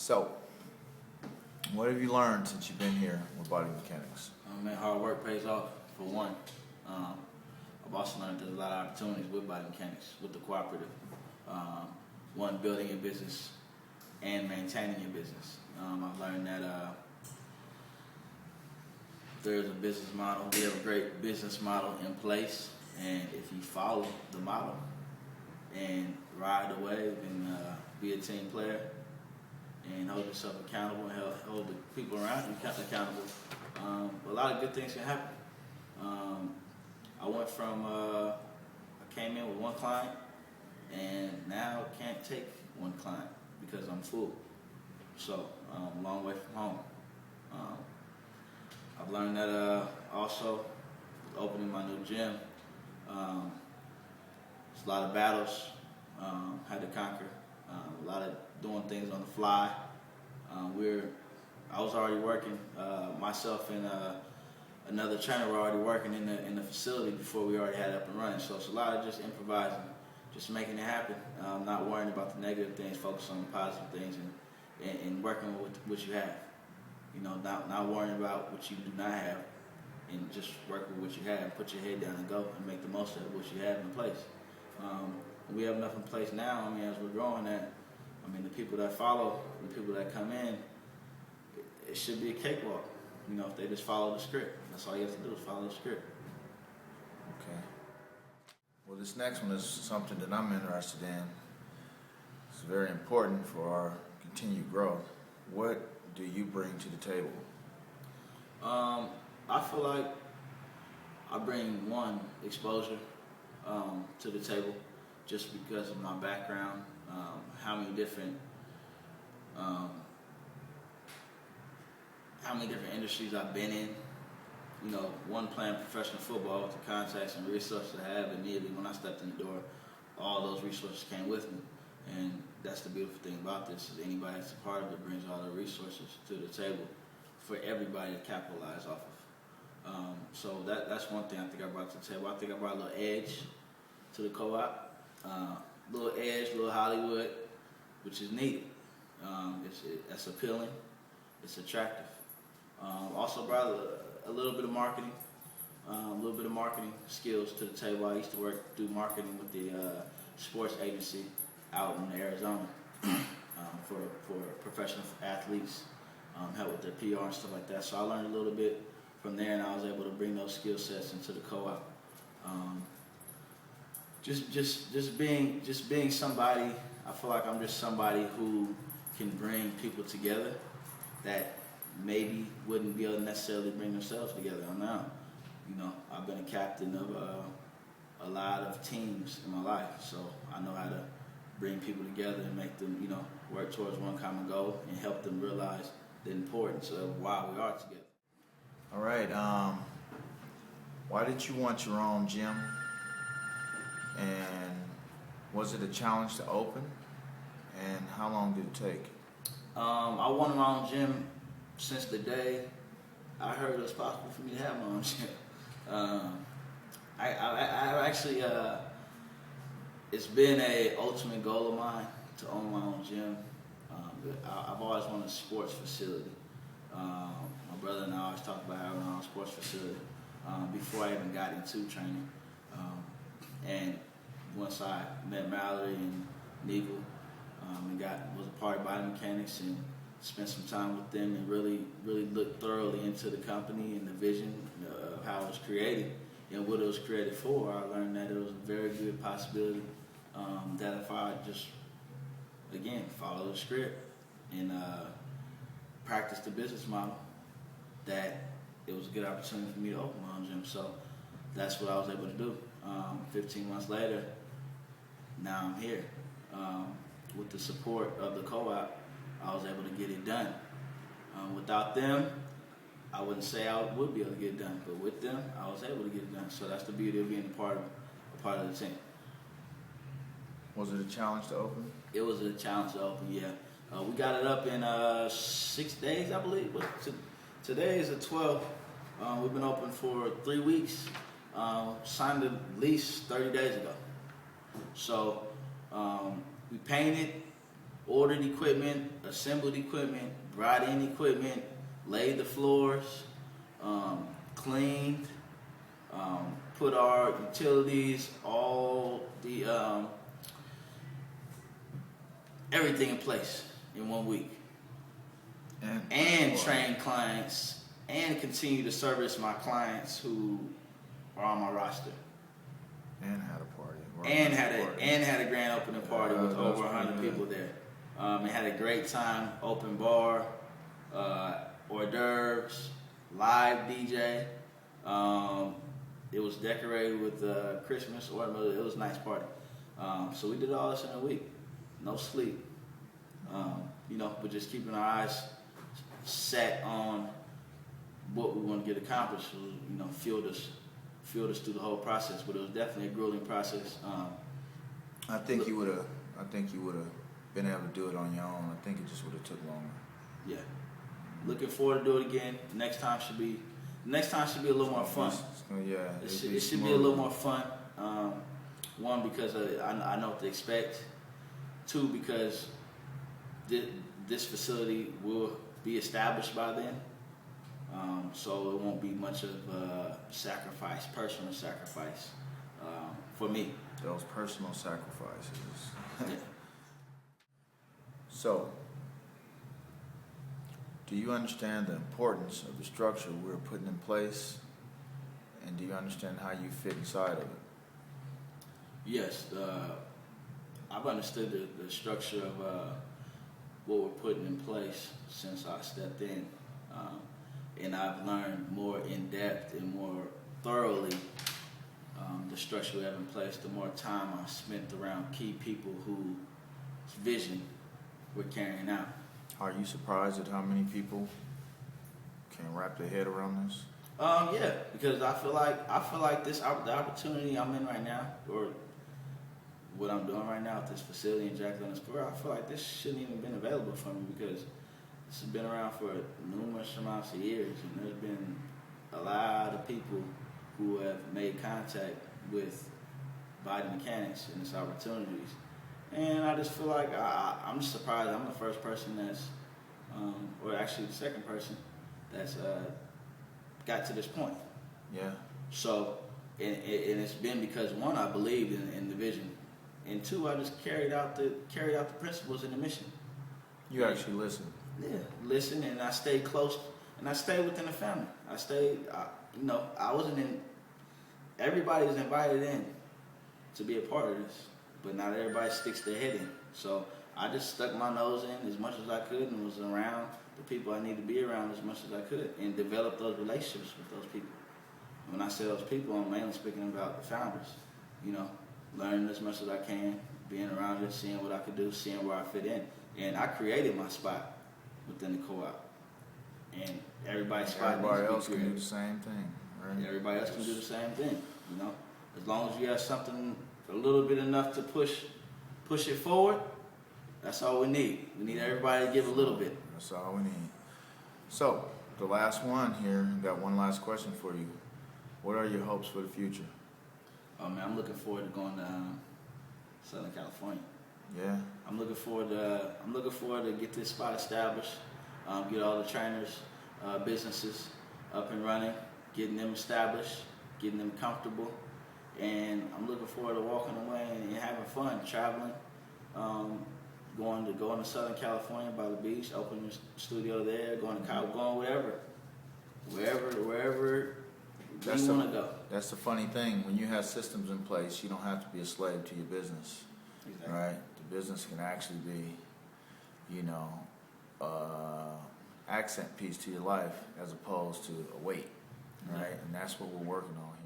So, what have you learned since you've been here with Body Mechanics? Man, hard work pays off, for one. I've also learned there's a lot of opportunities with Body Mechanics, with the cooperative. One, building your business and maintaining your business. I've learned that there's a business model. We have a great business model in place, and if you follow the model and ride the wave and be a team player and hold yourself accountable and hold the people around you accountable, a lot of good things can happen. I went from, I came in with one client, and now I can't take one client because I'm full. So, a long way from home. I've learned that also opening my new gym, it's a lot of battles had to conquer, a lot of doing things on the fly. I was already working, myself and another trainer were already working in the facility before we already had it up and running. So it's a lot of just improvising, just making it happen, not worrying about the negative things, focus on the positive things, and working with what you have. You know, not worrying about what you do not have, and just work with what you have. Put your head down and go, and make the most of what you have in place. We have enough in place now. I mean, as we're growing, the people that follow, the people that come in, it should be a cakewalk. You know, if they just follow the script. That's all you have to do is follow the script. Okay. Well, this next one is something that I'm interested in. It's very important for our continued growth. What do you bring to the table? I feel like I bring one exposure to the table, just because of my background, how many different industries I've been in. You know, one, playing professional football with the contacts and resources I have, immediately when I stepped in the door, all those resources came with me. And that's the beautiful thing about this, is anybody that's a part of it brings all the resources to the table for everybody to capitalize off of. So that's one thing I think I brought to the table. I think I brought a little edge to the co-op, little edge, little Hollywood, which is needed. That's appealing, it's attractive. Also brought a little bit of marketing, skills to the table. I used to do marketing with the sports agency out in Arizona for professional athletes, help with their PR and stuff like that. So I learned a little bit from there, and I was able to bring those skill sets into the co-op. Just being somebody. I feel like I'm just somebody who can bring people together that maybe wouldn't be able to necessarily bring themselves together. I know. You know, I've been a captain of a lot of teams in my life, so I know how to bring people together and make them, you know, work towards one common goal and help them realize the importance of why we are together. All right. Why did you want your own gym? And was it a challenge to open? And how long did it take? I wanted my own gym since the day I heard it was possible for me to have my own gym. I actually, it's been an ultimate goal of mine to own my own gym. I've always wanted a sports facility. My brother and I always talk about having our own sports facility before I even got into training. And once I met Mallory and Nevel, and was a part of Body Mechanics and spent some time with them and really looked thoroughly into the company and the vision of how it was created and what it was created for, I learned that it was a very good possibility that if I just, again, follow the script and practice the business model, that it was a good opportunity for me to open my own gym. So that's what I was able to do. 15 months later, now I'm here. With the support of the co-op, I was able to get it done. Without them, I wouldn't say I would be able to get it done, but with them, I was able to get it done. So that's the beauty of being a part of the team. Was it a challenge to open? It was a challenge to open, yeah. We got it up in 6 days, I believe. But today is the 12th. We've been open for 3 weeks. Signed the lease 30 days ago. So we painted, ordered equipment, assembled equipment, brought in equipment, laid the floors, cleaned, put our utilities, all the everything in place in 1 week, and train clients and continue to service my clients who are on my roster. And had a party. And had a grand opening party with over 100 people there. And had a great time. Open bar, hors d'oeuvres, live DJ. It was decorated with Christmas ornament. It was a nice party. So we did all this in a week. No sleep. But just keeping our eyes set on what we want to get accomplished. Fueled us through the whole process. But it was definitely a grueling process. I think you would have been able to do it on your own. I think it just would have took longer. Yeah. Looking forward to do it again. Next time should be a little more fun. It should be a little more fun. One, because I know what to expect. Two, because this facility will be established by then. So it won't be much of a sacrifice, personal sacrifice, for me. Those personal sacrifices. Yeah. So, do you understand the importance of the structure we're putting in place? And do you understand how you fit inside of it? Yes, I've understood the structure of what we're putting in place since I stepped in. And I've learned more in depth and more thoroughly the structure we have in place, the more time I've spent around key people whose vision we're carrying out. Are you surprised at how many people can wrap their head around this? Yeah, because I feel like the opportunity I'm in right now, or what I'm doing right now at this facility in Jack London Square, I feel like this shouldn't even been available for me, because this has been around for numerous amounts of years, and there's been a lot of people who have made contact with body mechanics and its opportunities. And I just feel like I'm just surprised I'm the first person that's, or actually the second person that's got to this point. Yeah. So, and it's been because, one, I believed in the vision, and two, I just carried out the principles and the mission. You actually listened. Yeah, listen, and I stayed close, and I stayed within the family. I wasn't in. Everybody is invited in to be a part of this, but not everybody sticks their head in. So I just stuck my nose in as much as I could, and was around the people I need to be around as much as I could, and develop those relationships with those people. When I say those people, I'm mainly speaking about the founders. Learning as much as I can, being around it, seeing what I could do, seeing where I fit in, and I created my spot within the co-op. And everybody else can do the same thing, right? Everybody else can do the same thing, As long as you have something a little bit enough to push it forward, that's all we need. We need everybody to give a little bit. That's all we need. So, the last one here, got one last question for you. What are your hopes for the future? Oh man, I'm looking forward to going to Southern California. Yeah. I'm looking forward to get this spot established, get all the trainers, businesses up and running, getting them established, getting them comfortable, and I'm looking forward to walking away and having fun, traveling, going to Southern California by the beach, opening a studio there, going to Cabo, going wherever we want to go. That's the funny thing. When you have systems in place, you don't have to be a slave to your business. Exactly. Right? The business can actually be, accent piece to your life as opposed to a weight, right? And that's what we're working on here.